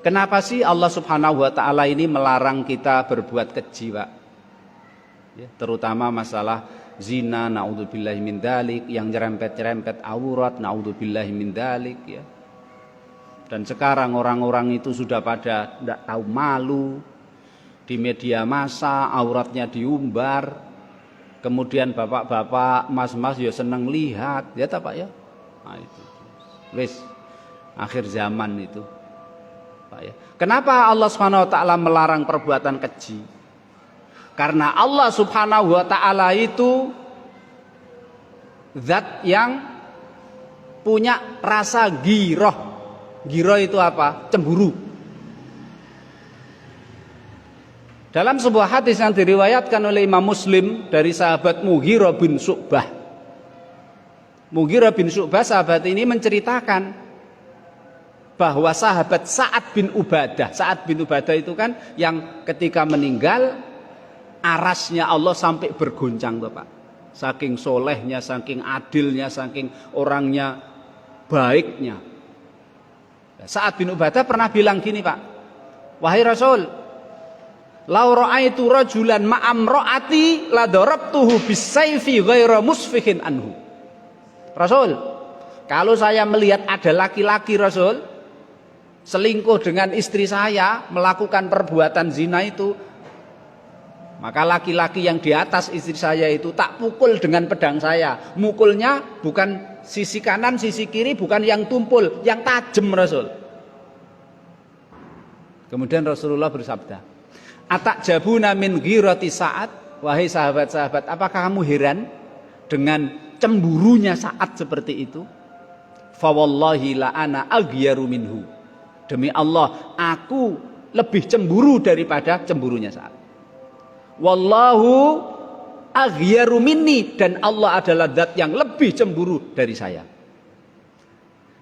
Kenapa sih Allah Subhanahu wa taala ini melarang kita berbuat keji, Pak? Ya, terutama masalah zina, naudzubillahi min dzalik, yang nyerempet-nyerempet aurat, naudzubillahi min dzalik ya. Dan sekarang orang-orang itu sudah pada tidak tahu malu, di media massa auratnya diumbar, kemudian bapak-bapak, mas-mas ya seneng lihat, ya tak Pak ya? Nah itu, wis akhir zaman itu, Pak ya. Kenapa Allah Subhanahu Wa Taala melarang perbuatan keji? Karena Allah Subhanahu Wa Taala itu zat yang punya rasa ghirah. Ghirah itu apa? Cemburu. Dalam sebuah hadis yang diriwayatkan oleh Imam Muslim dari sahabat Mughirah bin Syu'bah. Mughirah bin Syu'bah, sahabat ini menceritakan bahwa sahabat Sa'ad bin Ubadah. Sa'ad bin Ubadah itu kan yang ketika meninggal arasnya Allah sampai bergoncang, Bapak. Saking solehnya, saking adilnya, saking orangnya baiknya. Sa'ad bin Ubadah pernah bilang gini, Pak. Wahai Rasul, lau ra'aitu rajulan ma'amra'ati la darabtuhu bisayfi ghaira musfihin anhu. Rasul, kalau saya melihat ada laki-laki, Rasul, selingkuh dengan istri saya, melakukan perbuatan zina itu, maka laki-laki yang di atas istri saya itu tak pukul dengan pedang saya. Mukulnya bukan sisi kanan, sisi kiri, bukan yang tumpul, yang tajam, Rasul. Kemudian Rasulullah bersabda, atakjabuna min ghirati Sa'ad. Wahai sahabat-sahabat, apakah kamu heran dengan cemburunya Sa'ad seperti itu? Fa wallahi la ana aghyaru minhu. Demi Allah, aku lebih cemburu daripada cemburunya Sa'ad. Wallahu aghyaru minni, dan Allah adalah zat yang lebih cemburu dari saya.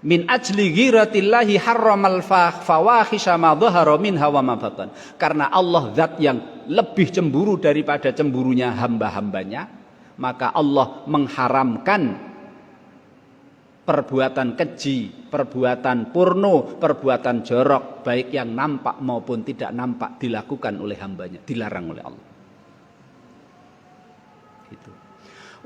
Min ajli ghiratillahi harramal fawahisha ma dhahara minha wa ma batan. Karena Allah zat yang lebih cemburu daripada cemburunya hamba-hambanya, maka Allah mengharamkan perbuatan keji, perbuatan porno, perbuatan jorok, baik yang nampak maupun tidak nampak, dilakukan oleh hambanya, dilarang oleh Allah. Itu.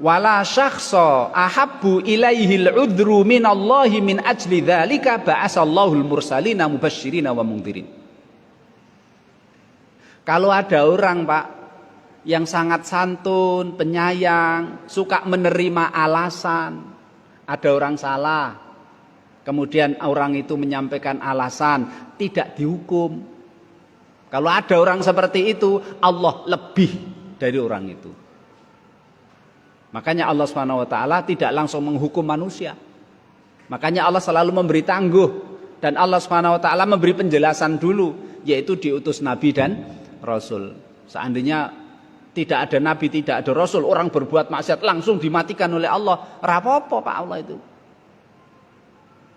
Wala syakhsa ahabbu ilaihil udru minallahi min ajli dzalika ba'asallahul mursalina mubasysyirina wa mundhirin. Kalau ada orang, Pak, yang sangat santun, penyayang, suka menerima alasan, ada orang salah, kemudian orang itu menyampaikan alasan, tidak dihukum. Kalau ada orang seperti itu, Allah lebih dari orang itu. Makanya Allah SWT tidak langsung menghukum manusia. Makanya Allah selalu memberi tangguh, dan Allah SWT memberi penjelasan dulu, yaitu diutus Nabi dan Rasul. Seandainya tidak ada Nabi, tidak ada Rasul, orang berbuat maksiat langsung dimatikan oleh Allah, rapopo Pak Allah itu.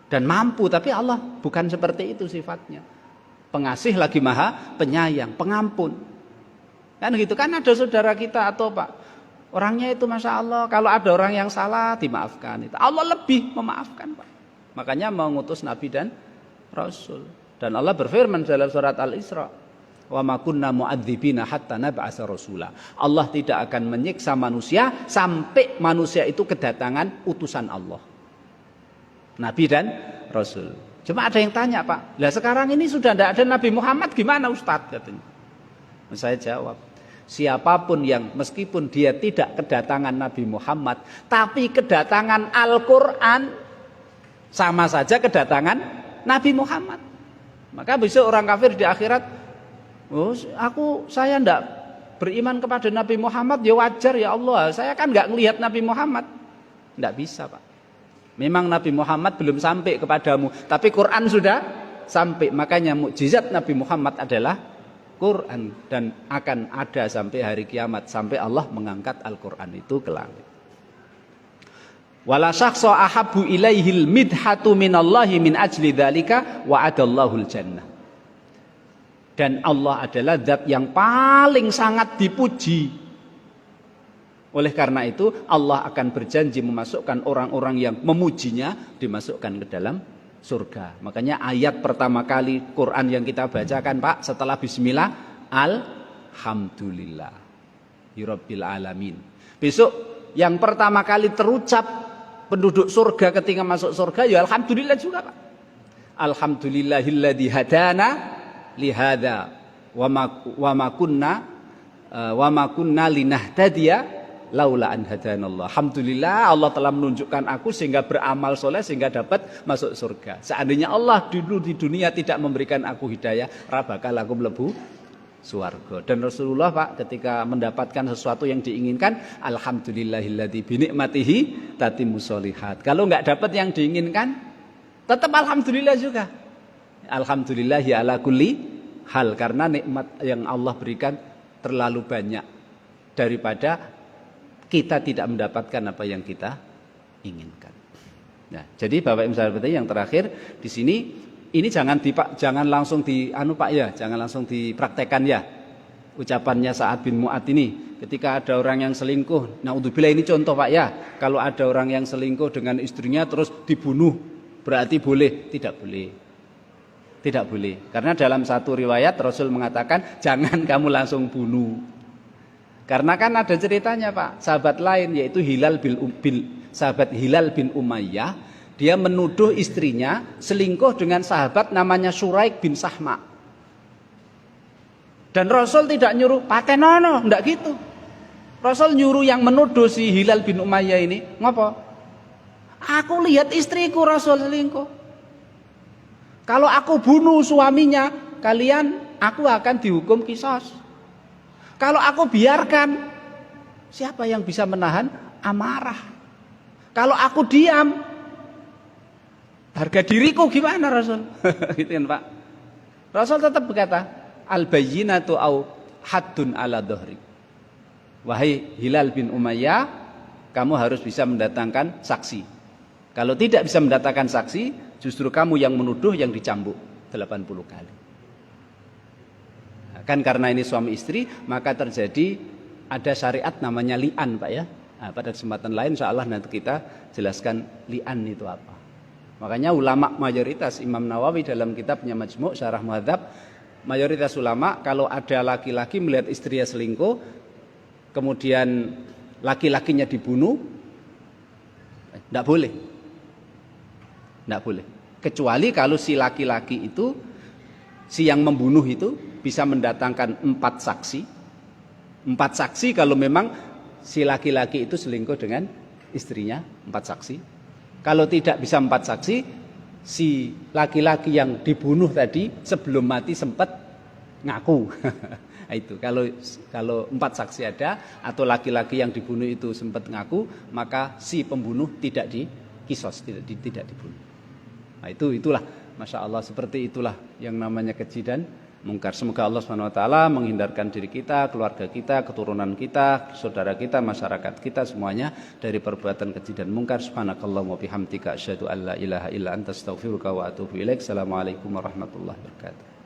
Dan mampu, tapi Allah bukan seperti itu sifatnya. Pengasih lagi maha penyayang, pengampun. Kan gitu kan, ada saudara kita atau Pak, orangnya itu Masya Allah, kalau ada orang yang salah dimaafkan. Itu Allah lebih memaafkan, Pak. Makanya mengutus Nabi dan Rasul. Dan Allah berfirman dalam surat Al-Isra, wa ma kunna mu'adzibina hatta nab'atsa rasula. Allah tidak akan menyiksa manusia sampai manusia itu kedatangan utusan Allah, Nabi dan Rasul. Cuma ada yang tanya, Pak, lah sekarang ini sudah tidak ada Nabi Muhammad, gimana Ustadz? Katanya. Saya jawab, siapapun yang meskipun dia tidak kedatangan Nabi Muhammad, tapi kedatangan Al-Quran, sama saja kedatangan Nabi Muhammad. Maka besok orang kafir di akhirat, oh, saya tidak beriman kepada Nabi Muhammad, ya wajar ya Allah, saya kan nggak ngelihat Nabi Muhammad. Tidak bisa, Pak. Memang Nabi Muhammad belum sampai kepadamu, tapi Quran sudah sampai. Makanya mukjizat Nabi Muhammad adalah Quran, dan akan ada sampai hari kiamat, sampai Allah mengangkat Al-Quran itu ke langit. Wala syakhsa ahabbu ilaihil midhatu minallahi min ajli dzalika wa'adallahul jannah. Dan Allah adalah zat yang paling sangat dipuji. Oleh karena itu Allah akan berjanji memasukkan orang-orang yang memujinya, dimasukkan ke dalam surga. Makanya ayat pertama kali Quran yang kita bacakan Pak setelah bismillah, alhamdulillah Rabbil alamin. Besok yang pertama kali terucap penduduk surga ketika masuk surga ya alhamdulillah juga Pak. Alhamdulillahilladzi hadana lihada wa ma kunna linahtadiya laula an hadanallah. Alhamdulillah Allah telah menunjukkan aku sehingga beramal soleh sehingga dapat masuk surga. Seandainya Allah dulu di dunia tidak memberikan aku hidayah, rabakal aku mlebu swarga. Dan Rasulullah Pak ketika mendapatkan sesuatu yang diinginkan, alhamdulillahilladzi bi nikmatihi tatimmus sholihat. Kalau enggak dapat yang diinginkan, tetap alhamdulillah juga. Alhamdulillah ya ala kulli hal, karena nikmat yang Allah berikan terlalu banyak daripada kita tidak mendapatkan apa yang kita inginkan. Nah, jadi Bapak Ibu sahabat yang terakhir di sini ini jangan langsung jangan langsung dipraktekkan ya. Ucapannya Sa'ad bin Mu'adz ini ketika ada orang yang selingkuh. Naudzubillah, ini contoh Pak ya. Kalau ada orang yang selingkuh dengan istrinya terus dibunuh, berarti boleh? Tidak boleh. Tidak boleh. Karena dalam satu riwayat Rasul mengatakan jangan kamu langsung bunuh. Karena kan ada ceritanya Pak, sahabat lain yaitu sahabat Hilal bin Umayyah, dia menuduh istrinya selingkuh dengan sahabat namanya Suraik bin Sahma. Dan Rasul tidak nyuruh patenono, enggak gitu. Rasul nyuruh yang menuduh si Hilal bin Umayyah ini, ngapa? Aku lihat istriku Rasul selingkuh. Kalau aku bunuh suaminya, aku akan dihukum qisas. Kalau aku biarkan, siapa yang bisa menahan amarah? Kalau aku diam, harga diriku gimana Rasul? Gitu kan Pak. Rasul tetap berkata, al-bayyinatu au haddun ala dhahri. Wahai Hilal bin Umayyah, kamu harus bisa mendatangkan saksi. Kalau tidak bisa mendatangkan saksi, justru kamu yang menuduh yang dicambuk 80 kali. Kan karena ini suami istri, maka terjadi ada syariat namanya li'an Pak ya. Nah, pada kesempatan lain insyaallah nanti kita jelaskan li'an itu apa. Makanya ulama mayoritas, Imam Nawawi dalam kitabnya Majmu' Syarah Muhadzab, mayoritas ulama kalau ada laki-laki melihat istrinya selingkuh, kemudian laki-lakinya dibunuh, tidak boleh. Tidak boleh. Kecuali kalau si laki-laki itu, si yang membunuh itu bisa mendatangkan 4 saksi. 4 saksi kalau memang si laki-laki itu selingkuh dengan istrinya, 4 saksi. Kalau tidak bisa 4 saksi, si laki-laki yang dibunuh tadi sebelum mati sempat ngaku. Itu kalau 4 saksi ada atau laki-laki yang dibunuh itu sempat ngaku, maka si pembunuh tidak dikisos, tidak dibunuh. Nah, itulah Masya Allah, seperti itulah yang namanya keji dan mungkar. Semoga Allah SWT menghindarkan diri kita, keluarga kita, keturunan kita, saudara kita, masyarakat kita semuanya dari perbuatan keji dan mungkar. Subhanakallahumma bihamdika asyhadu an la ilaha illa anta astaghfiruka wa atubu ilaik. Assalamualaikum warahmatullahi wabarakatuh.